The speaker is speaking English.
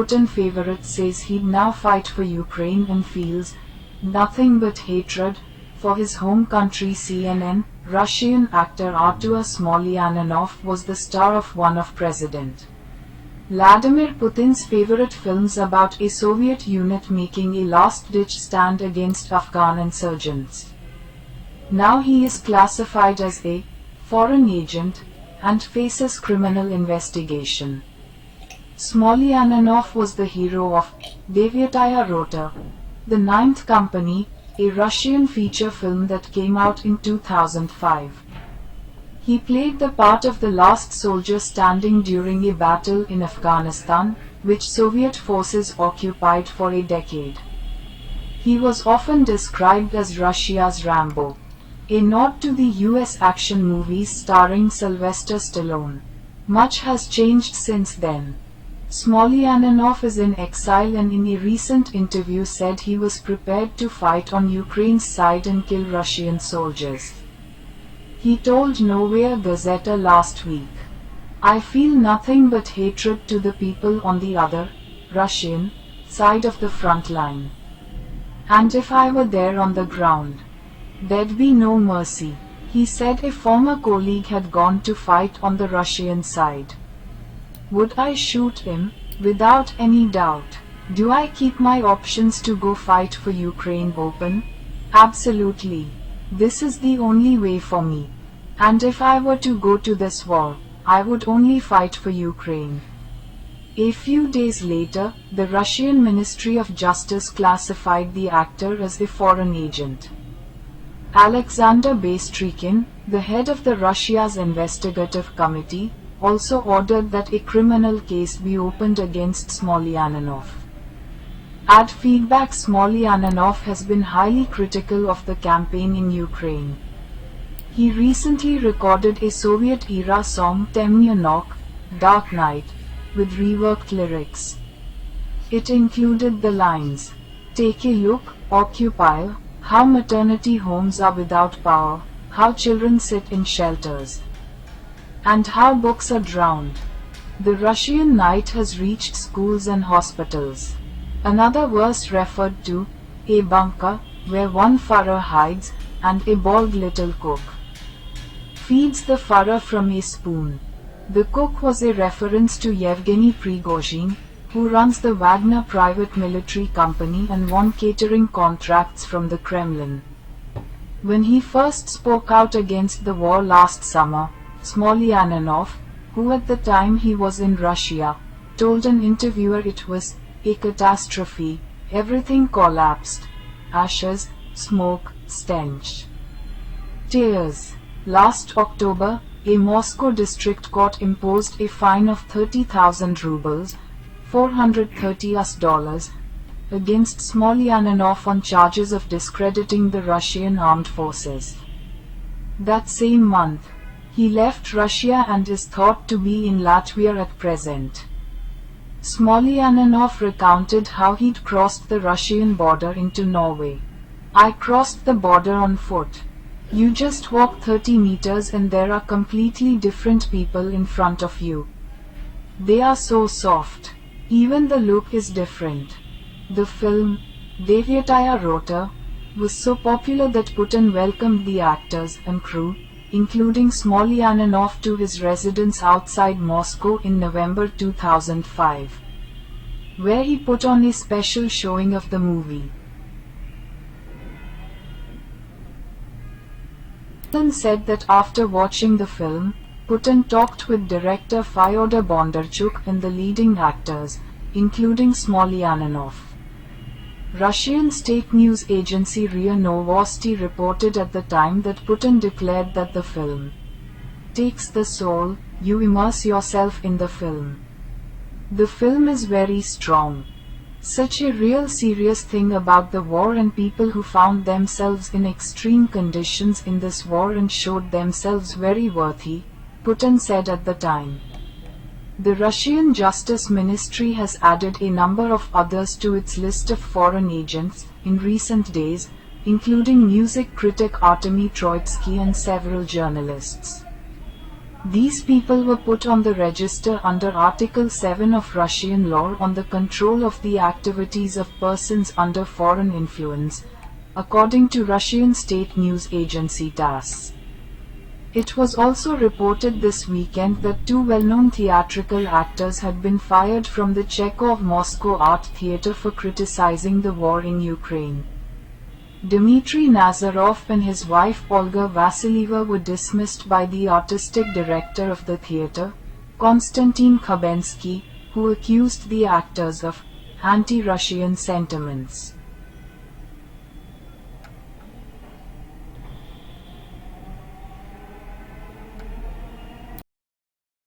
Putin favorite says he'd now fight for Ukraine and feels nothing but hatred for his home country. CNN. Russian actor Artur Smolyanov was the star of one of President Vladimir Putin's favorite films about a Soviet unit making a last-ditch stand against Afghan insurgents. Now he is classified as a foreign agent and faces criminal investigation. Smolyanov was the hero of Devyataya Rota, The Ninth Company, a Russian feature film that came out in 2005. He played the part of the last soldier standing during a battle in Afghanistan, which Soviet forces occupied for a decade. He was often described as Russia's Rambo, a nod to the US action movies starring Sylvester Stallone. Much has changed since then. Smolyanov is in exile and in a recent interview said he was prepared to fight on Ukraine's side and kill Russian soldiers. He told Novaya Gazeta last week, "I feel nothing but hatred to the people on the other, Russian, side of the front line. And if I were there on the ground, there'd be no mercy." He said a former colleague had gone to fight on the Russian side. "Would I shoot him? Without any doubt. Do I keep my options to go fight for Ukraine open? Absolutely. This is the only way for me. And if I were to go to this war, I would only fight for Ukraine." A few days later, the Russian Ministry of Justice classified the actor as a foreign agent. Alexander Bastrykin, the head of the Russia's investigative committee, also ordered that a criminal case be opened against Smolyanov. Ad feedback. Smolyanov has been highly critical of the campaign in Ukraine. He recently recorded a Soviet-era song Temnya Nok, Dark Night, with reworked lyrics. It included the lines, "Take a look, Occupy, how maternity homes are without power, how children sit in shelters, and how books are drowned." The Russian night has reached schools and hospitals. Another verse referred to a bunker where one Führer hides and a bald little cook feeds the Führer from a spoon. The cook was a reference to Yevgeny Prigozhin, who runs the Wagner private military company and won catering contracts from the Kremlin. When he first spoke out against the war last summer, Smolyanov, who at the time he was in Russia, told an interviewer it was a catastrophe, everything collapsed, ashes, smoke, stench, tears. Last October, a Moscow district court imposed a fine of 30,000 rubles, $430, against Smolyanov on charges of discrediting the Russian armed forces. That same month, he left Russia and is thought to be in Latvia at present. Smolyanov recounted how he'd crossed the Russian border into Norway. "I crossed the border on foot. You just walk 30 meters and there are completely different people in front of you. They are so soft. Even the look is different." The film, Devyataya Rota, was so popular that Putin welcomed the actors and crew, including Smolyanov, to his residence outside Moscow in November 2005, where he put on a special showing of the movie. Putin said that after watching the film, Putin talked with director Fyodor Bondarchuk and the leading actors, including Smolyanov. Russian state news agency RIA Novosti reported at the time that Putin declared that the film takes the soul, you immerse yourself in the film. The film is very strong. Such a real serious thing about the war and people who found themselves in extreme conditions in this war and showed themselves very worthy, Putin said at the time. The Russian Justice Ministry has added a number of others to its list of foreign agents in recent days, including music critic Artemy Troitsky and several journalists. These people were put on the register under Article 7 of Russian law on the control of the activities of persons under foreign influence, according to Russian state news agency TASS. It was also reported this weekend that two well-known theatrical actors had been fired from the Chekhov Moscow Art Theatre for criticizing the war in Ukraine. Dmitry Nazarov and his wife Olga Vasilieva were dismissed by the artistic director of the theatre, Konstantin Khabensky, who accused the actors of anti-Russian sentiments.